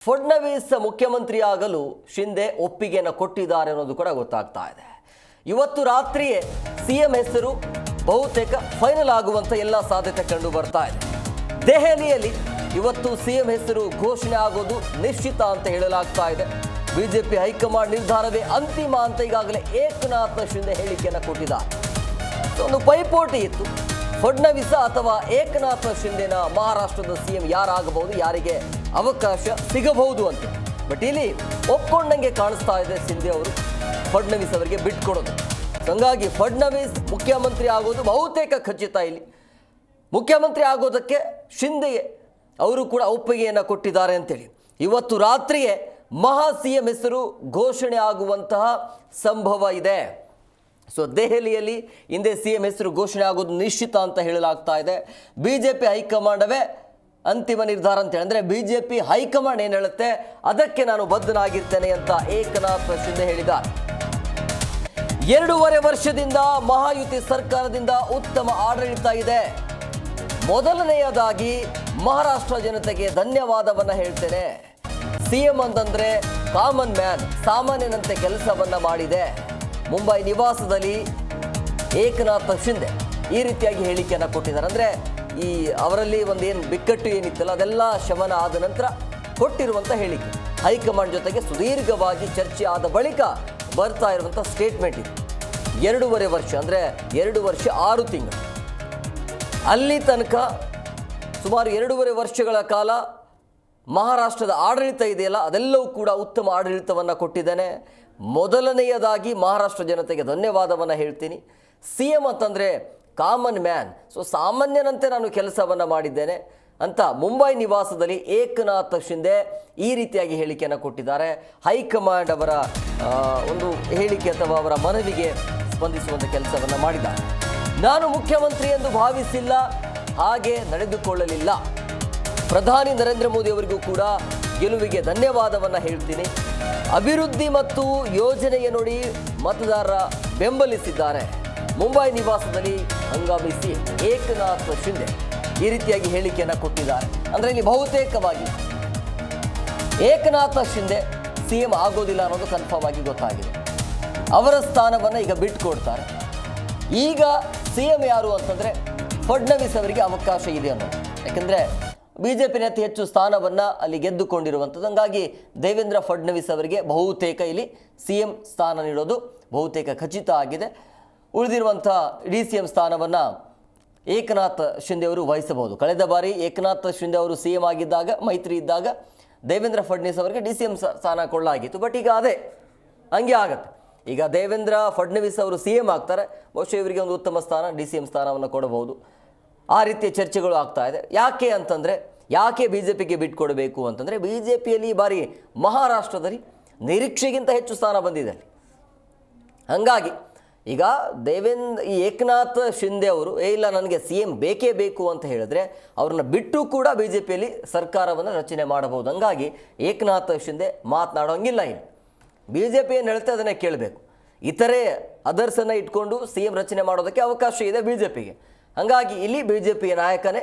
ಫಡ್ನವೀಸ್ ಮುಖ್ಯಮಂತ್ರಿಯಾಗಲು ಶಿಂದೆ ಒಪ್ಪಿಗೆಯನ್ನು ಕೊಟ್ಟಿದ್ದಾರೆ ಅನ್ನೋದು ಕೂಡ ಗೊತ್ತಾಗ್ತಾ ಇದೆ. ಇವತ್ತು ರಾತ್ರಿಯೇ ಸಿಎಂ ಹೆಸರು ಬಹುತೇಕ ಫೈನಲ್ ಆಗುವಂತ ಎಲ್ಲ ಸಾಧ್ಯತೆ ಕಂಡು ಬರ್ತಾ ಇದೆ. ದೆಹಲಿಯಲ್ಲಿ ಇವತ್ತು ಸಿಎಂ ಹೆಸರು ಘೋಷಣೆ ಆಗೋದು ನಿಶ್ಚಿತ ಅಂತ ಹೇಳಲಾಗ್ತಾ ಇದೆ. ಬಿಜೆಪಿ ಹೈಕಮಾಂಡ್ ನಿರ್ಧಾರವೇ ಅಂತಿಮ ಅಂತ ಈಗಾಗಲೇ ಏಕನಾಥ್ ಶಿಂದೆ ಹೇಳಿಕೆಯನ್ನು ಕೊಟ್ಟಿದ್ದಾರೆ. ಒಂದು ಪೈಪೋಟಿ ಇತ್ತು, ಫಡ್ನವೀಸ್ ಅಥವಾ ಏಕನಾಥ್ ಶಿಂದೆನ ಮಹಾರಾಷ್ಟ್ರದ ಸಿಎಂ ಯಾರಾಗಬಹುದು, ಯಾರಿಗೆ ಅವಕಾಶ ಸಿಗಬಹುದು ಅಂತ. ಬಟ್ ಇಲ್ಲಿ ಒಪ್ಕೊಂಡಂಗೆ ಕಾಣಿಸ್ತಾ ಇದೆ ಶಿಂದೆ ಅವರು ಫಡ್ನವೀಸ್ ಅವರಿಗೆ ಬಿಟ್ಕೊಡೋದು. ಹಂಗಾಗಿ ಫಡ್ನವೀಸ್ ಮುಖ್ಯಮಂತ್ರಿ ಆಗೋದು ಬಹುತೇಕ ಖಚಿತ. ಇಲ್ಲಿ ಮುಖ್ಯಮಂತ್ರಿ ಆಗೋದಕ್ಕೆ ಶಿಂದೆ ಅವರು ಕೂಡ ಒಪ್ಪಿಗೆಯನ್ನು ಕೊಟ್ಟಿದ್ದಾರೆ ಅಂತೇಳಿ ಇವತ್ತು ರಾತ್ರಿಯೇ ಮಹಾ ಸಿಎಂ ಹೆಸರು ಘೋಷಣೆ ಆಗುವಂತಹ ಸಂಭವ ಇದೆ. ಸೊ ದೆಹಲಿಯಲ್ಲಿ ಹಿಂದೆ ಸಿಎಂ ಹೆಸರು ಘೋಷಣೆ ಆಗೋದು ನಿಶ್ಚಿತ ಅಂತ ಹೇಳಲಾಗ್ತಾ ಇದೆ. ಬಿಜೆಪಿ ಹೈಕಮಾಂಡವೇ ಅಂತಿಮ ನಿರ್ಧಾರ ಅಂತೇಳಿ, ಅಂದರೆ ಬಿಜೆಪಿ ಹೈಕಮಾಂಡ್ ಏನು ಹೇಳುತ್ತೆ ಅದಕ್ಕೆ ನಾನು ಬದ್ಧನಾಗಿರ್ತೇನೆ ಅಂತ ಏಕನಾಥ್ ಶಿಂದೆ ಹೇಳಿದ್ದಾರೆ. 2.5 ವರ್ಷದಿಂದ ಮಹಾಯುತಿ ಸರ್ಕಾರದಿಂದ ಉತ್ತಮ ಆಡಳಿತ ಇದೆ. ಮೊದಲನೆಯದಾಗಿ ಮಹಾರಾಷ್ಟ್ರ ಜನತೆಗೆ ಧನ್ಯವಾದವನ್ನ ಹೇಳ್ತೇನೆ. ಸಿಎಂ ಅಂತಂದ್ರೆ ಕಾಮನ್ ಮ್ಯಾನ್, ಸಾಮಾನ್ಯನಂತೆ ಕೆಲಸವನ್ನ ಮಾಡಿದೆ. ಮುಂಬೈ ನಿವಾಸದಲ್ಲಿ ಏಕನಾಥ್ ಶಿಂದೆ ಈ ರೀತಿಯಾಗಿ ಹೇಳಿಕೆಯನ್ನು ಕೊಟ್ಟಿದ್ದಾರೆ. ಅಂದರೆ ಈ ಅವರಲ್ಲಿ ಒಂದೇನು ಬಿಕ್ಕಟ್ಟು ಏನಿತ್ತಲ್ಲ ಅದೆಲ್ಲ ಶಮನ ಆದ ನಂತರ ಕೊಟ್ಟಿರುವಂಥ ಹೇಳಿಕೆ, ಹೈಕಮಾಂಡ್ ಜೊತೆಗೆ ಸುದೀರ್ಘವಾಗಿ ಚರ್ಚೆ ಆದ ಬಳಿಕ ಬರ್ತಾ ಇರುವಂಥ ಸ್ಟೇಟ್ಮೆಂಟ್ ಇದು. 2.5 ವರ್ಷ ಅಂದರೆ 2 ವರ್ಷ 6 ತಿಂಗಳು, ಅಲ್ಲಿ ತನಕ ಸುಮಾರು 2.5 ವರ್ಷಗಳ ಕಾಲ ಮಹಾರಾಷ್ಟ್ರದ ಆಡಳಿತ ಇದೆಯಲ್ಲ ಅದೆಲ್ಲವೂ ಕೂಡ ಉತ್ತಮ ಆಡಳಿತವನ್ನು ಕೊಟ್ಟಿದ್ದೇನೆ. ಮೊದಲನೆಯದಾಗಿ ಮಹಾರಾಷ್ಟ್ರ ಜನತೆಗೆ ಧನ್ಯವಾದವನ್ನು ಹೇಳ್ತೀನಿ. ಸಿಎಂ ಅಂತಂದರೆ ಕಾಮನ್ ಮ್ಯಾನ್, ಸೊ ಸಾಮಾನ್ಯನಂತೆ ನಾನು ಕೆಲಸವನ್ನು ಮಾಡಿದ್ದೇನೆ ಅಂತ ಮುಂಬೈ ನಿವಾಸದಲ್ಲಿ ಏಕನಾಥ್ ಶಿಂದೆ ಈ ರೀತಿಯಾಗಿ ಹೇಳಿಕೆಯನ್ನು ಕೊಟ್ಟಿದ್ದಾರೆ. ಹೈಕಮಾಂಡ್ ಅವರ ಒಂದು ಹೇಳಿಕೆ ಅಥವಾ ಅವರ ಮನವಿಗೆ ಸ್ಪಂದಿಸುವಂಥ ಕೆಲಸವನ್ನು ಮಾಡಿದ್ದಾರೆ. ನಾನು ಮುಖ್ಯಮಂತ್ರಿ ಎಂದು ಭಾವಿಸಿಲ್ಲ, ಹಾಗೆ ನಡೆದುಕೊಳ್ಳಲಿಲ್ಲ. ಪ್ರಧಾನಿ ನರೇಂದ್ರ ಮೋದಿ ಅವರಿಗೂ ಕೂಡ ಗೆಲುವಿಗೆ ಧನ್ಯವಾದವನ್ನು ಹೇಳ್ತೀನಿ. ಅಭಿವೃದ್ಧಿ ಮತ್ತು ಯೋಜನೆಯ ನೋಡಿ ಮತದಾರರ ಬೆಂಬಲಿಸಿದ್ದಾರೆ. ಮುಂಬೈ ನಿವಾಸದಲ್ಲಿ ಹಂಗಾಮಿಸಿ ಏಕನಾಥ್ ಶಿಂದೆ ಈ ರೀತಿಯಾಗಿ ಹೇಳಿಕೆಯನ್ನು ಕೊಟ್ಟಿದ್ದಾರೆ. ಅಂದರೆ ಇಲ್ಲಿ ಬಹುತೇಕವಾಗಿ ಏಕನಾಥ್ ಶಿಂದೆ ಸಿಎಂ ಆಗೋದಿಲ್ಲ ಅನ್ನೋದು ಕನ್ಫರ್ಮ್ ಆಗಿ ಗೊತ್ತಾಗಿದೆ. ಅವರ ಸ್ಥಾನವನ್ನು ಈಗ ಬಿಟ್ಟುಕೊಡ್ತಾರೆ. ಈಗ ಸಿಎಂ ಯಾರು ಅಂತಂದರೆ ಫಡ್ನವೀಸ್ ಅವರಿಗೆ ಅವಕಾಶ ಇದೆ ಅನ್ನೋದು. ಯಾಕೆಂದರೆ ಬಿಜೆಪಿನ ಅತಿ ಹೆಚ್ಚು ಸ್ಥಾನವನ್ನು ಅಲ್ಲಿ ಗೆದ್ದುಕೊಂಡಿರುವಂಥದ್ದು. ಹಂಗಾಗಿ ದೇವೇಂದ್ರ ಫಡ್ನವೀಸ್ ಅವರಿಗೆ ಬಹುತೇಕ ಇಲ್ಲಿ ಸಿಎಂ ಸ್ಥಾನ ನೀಡೋದು ಬಹುತೇಕ ಖಚಿತ ಆಗಿದೆ. ಉಳಿದಿರುವಂಥ ಡಿ.ಸಿ.ಎಂ ಸ್ಥಾನವನ್ನು ಏಕನಾಥ್ ಶಿಂದೆ ಅವರು ವಹಿಸಬಹುದು. ಕಳೆದ ಬಾರಿ ಏಕನಾಥ್ ಶಿಂದೆ ಅವರು ಸಿಎಂ ಆಗಿದ್ದಾಗ, ಮೈತ್ರಿ ಇದ್ದಾಗ ದೇವೇಂದ್ರ ಫಡ್ನವೀಸ್ ಅವರಿಗೆ ಡಿ.ಸಿ.ಎಂ ಸ್ಥಾನ ಕೊಳ್ಳಾಗಿತ್ತು. ಬಟ್ ಈಗ ಅದೇ ಹಂಗೆ ಆಗತ್ತೆ. ಈಗ ದೇವೇಂದ್ರ ಫಡ್ನವೀಸ್ ಅವರು ಸಿಎಂ ಆಗ್ತಾರೆ, ಬಹುಶಃ ಇವರಿಗೆ ಒಂದು ಉತ್ತಮ ಸ್ಥಾನ ಡಿ.ಸಿ.ಎಂ ಸ್ಥಾನವನ್ನು ಕೊಡಬಹುದು. ಆ ರೀತಿಯ ಚರ್ಚೆಗಳು ಆಗ್ತಾ ಇದೆ. ಯಾಕೆ ಬಿ ಜೆ ಪಿಗೆ ಬಿಟ್ಕೊಡಬೇಕು ಅಂತಂದರೆ ಬಿ ಜೆ ಪಿಯಲ್ಲಿ ಈ ಬಾರಿ ಮಹಾರಾಷ್ಟ್ರದಲ್ಲಿ ನಿರೀಕ್ಷೆಗಿಂತ ಹೆಚ್ಚು ಸ್ಥಾನ ಬಂದಿದೆ. ಹಾಗಾಗಿ ಈಗ ಈ ಏಕನಾಥ್ ಶಿಂದೆ ಅವರು ಇಲ್ಲ ನನಗೆ ಸಿಎಂ ಬೇಕೇ ಬೇಕು ಅಂತ ಹೇಳಿದ್ರೆ ಅವ್ರನ್ನ ಬಿಟ್ಟು ಕೂಡ ಬಿ ಜೆ ಪಿಯಲ್ಲಿ ಸರ್ಕಾರವನ್ನು ರಚನೆ ಮಾಡಬಹುದು. ಹಂಗಾಗಿ ಏಕನಾಥ್ ಶಿಂದೆ ಮಾತನಾಡೋಂಗಿಲ್ಲ. ಇಲ್ಲಿ ಬಿ ಜೆ ಪಿ ಏನು ಹೇಳ್ತಾ ಅದನ್ನೇ ಕೇಳಬೇಕು. ಇತರೆ ಅದರ್ಸನ್ನು ಇಟ್ಕೊಂಡು ಸಿಎಂ ರಚನೆ ಮಾಡೋದಕ್ಕೆ ಅವಕಾಶ ಇದೆ ಬಿ ಜೆ ಪಿಗೆ. ಹಾಗಾಗಿ ಇಲ್ಲಿ ಬಿ ಜೆ ಪಿಯ ನಾಯಕನೇ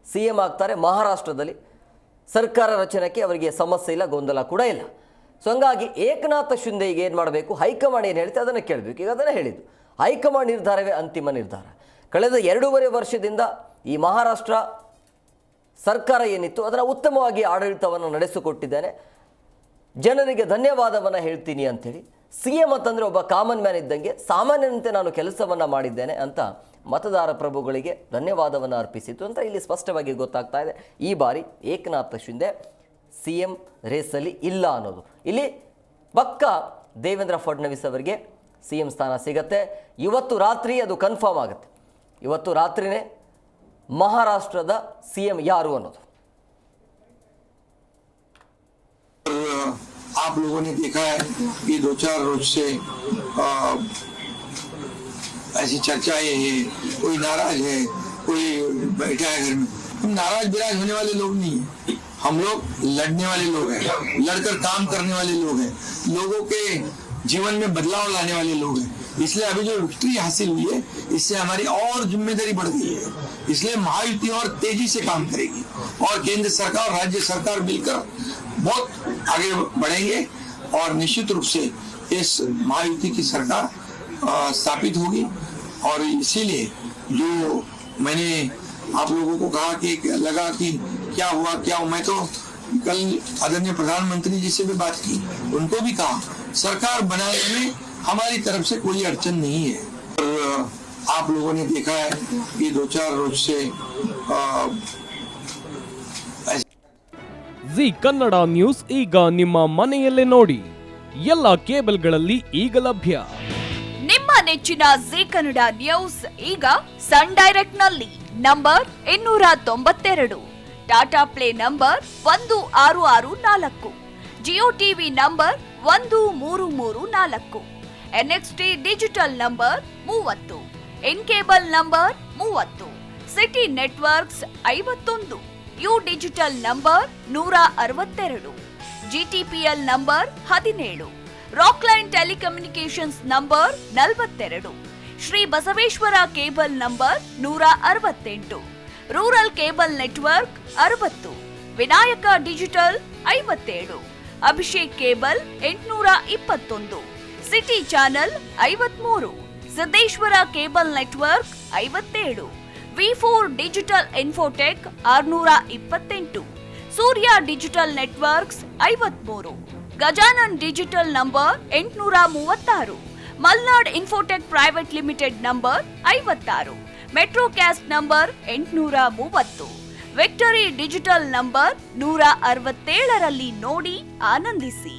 ಸಿಎಂ ಆಗ್ತಾರೆ. ಮಹಾರಾಷ್ಟ್ರದಲ್ಲಿ ಸರ್ಕಾರ ರಚನೆಗೆ ಅವರಿಗೆ ಸಮಸ್ಯೆ ಇಲ್ಲ, ಗೊಂದಲ ಕೂಡ ಇಲ್ಲ. ಸೊ ಹಂಗಾಗಿ ಏಕನಾಥ್ ಶಿಂದೆ ಈಗ ಏನು ಮಾಡಬೇಕು, ಹೈಕಮಾಂಡ್ ಏನು ಹೇಳ್ತೆ ಅದನ್ನು ಕೇಳಬೇಕು. ಈಗ ಅದನ್ನೇ ಹೇಳಿದ್ದು, ಹೈಕಮಾಂಡ್ ನಿರ್ಧಾರವೇ ಅಂತಿಮ ನಿರ್ಧಾರ. ಕಳೆದ 2.5 ವರ್ಷದಿಂದ ಈ ಮಹಾರಾಷ್ಟ್ರ ಸರ್ಕಾರ ಏನಿತ್ತು ಅದನ್ನು ಉತ್ತಮವಾಗಿ ಆಡಳಿತವನ್ನು ನಡೆಸಿಕೊಟ್ಟಿದ್ದೇನೆ, ಜನರಿಗೆ ಧನ್ಯವಾದವನ್ನು ಹೇಳ್ತೀನಿ ಅಂಥೇಳಿ. ಸಿಎಂ ಅಂತಂದರೆ ಒಬ್ಬ ಕಾಮನ್ ಮ್ಯಾನ್ ಇದ್ದಂಗೆ ಸಾಮಾನ್ಯನಂತೆ ನಾನು ಕೆಲಸವನ್ನು ಮಾಡಿದ್ದೇನೆ ಅಂತ ಮತದಾರ ಪ್ರಭುಗಳಿಗೆ ಧನ್ಯವಾದವನ್ನು ಅರ್ಪಿಸಿತು ಅಂತ ಇಲ್ಲಿ ಸ್ಪಷ್ಟವಾಗಿ ಗೊತ್ತಾಗ್ತಾ ಇದೆ. ಈ ಬಾರಿ ಏಕನಾಥ್ ಶಿಂದೆ ಸಿಎಂ ರೇಸಲ್ಲಿ ಇಲ್ಲ ಅನ್ನೋದು. ಇಲ್ಲಿ ಪಕ್ಕ ದೇವೇಂದ್ರ ಫಡ್ನವೀಸ್ ಅವರಿಗೆ ಸಿಎಂ ಸ್ಥಾನ ಸಿಗತ್ತೆ. ಇವತ್ತು ರಾತ್ರಿ ಅದು ಕನ್ಫರ್ಮ್ ಆಗುತ್ತೆ. ಇವತ್ತು ರಾತ್ರಿನೇ ಮಹಾರಾಷ್ಟ್ರದ ಸಿಎಂ ಯಾರು ಅನ್ನೋದು. आप लोगों ने देखा है कि 2-4 रोज से ऐसी चर्चाएं हैं, कोई नाराज है, कोई बैठा है घर में. हम नाराज बिराज होने वाले लोग नहीं है. हम लोग लड़ने वाले लोग हैं, लड़कर काम करने वाले लोग हैं, लोगों के जीवन में बदलाव लाने वाले लोग हैं. इसलिए अभी जो विक्ट्री हासिल हुई है इससे हमारी और जिम्मेदारी बढ़ गई है. इसलिए महायुति और तेजी से काम करेगी और केंद्र सरकार और राज्य सरकार मिलकर बहुत आगे बढ़ेंगे और निश्चित रूप से इस महायुति की सरकार स्थापित होगी। और इसीलिए जो मैंने आप लोगों को कहा कि लगा कि क्या हुआ, मैं तो कल आदरणीय प्रधानमंत्री जी से भी बात की, उनको भी कहा सरकार बनाने में हमारी तरफ से कोई अड़चन नहीं है। और आप लोगों ने देखा है कि 2-4 रोज से ಜಿ ಕನ್ನಡ ನ್ಯೂಸ್ ಈಗ ನಿಮ್ಮ ಮನೆಯಲ್ಲೇ ನೋಡಿ, ಎಲ್ಲ ಕೇಬಲ್ಗಳಲ್ಲಿ ಈಗ ಲಭ್ಯ. ನಿಮ್ಮ ನೆಚ್ಚಿನ ಜಿ ಕನ್ನಡ ನ್ಯೂಸ್ ಈಗ ಸನ್ ಡೈರೆಕ್ಟ್ ನಲ್ಲಿ number 292, Tata play number 1664, Jio TV number 1334, NXT digital number 30, in cable number 30, city networks 51, U digital number 162, GTPL number 17, Rockline telecommunications number 42, Shri Basaveshwara cable number 168, rural cable network 60, Vinayaka digital 57, Abhishek cable 821, city channel 53, Siddeshwara cable network 57, V4 digital Infotech 628, Surya digital networks 53, Gajanan digital number 836, Malnad infotech private limited number 56, Metrocast number 830, Victory digital number 167ರಲ್ಲಿ ನೋಡಿ ಆನಂದಿಸಿ.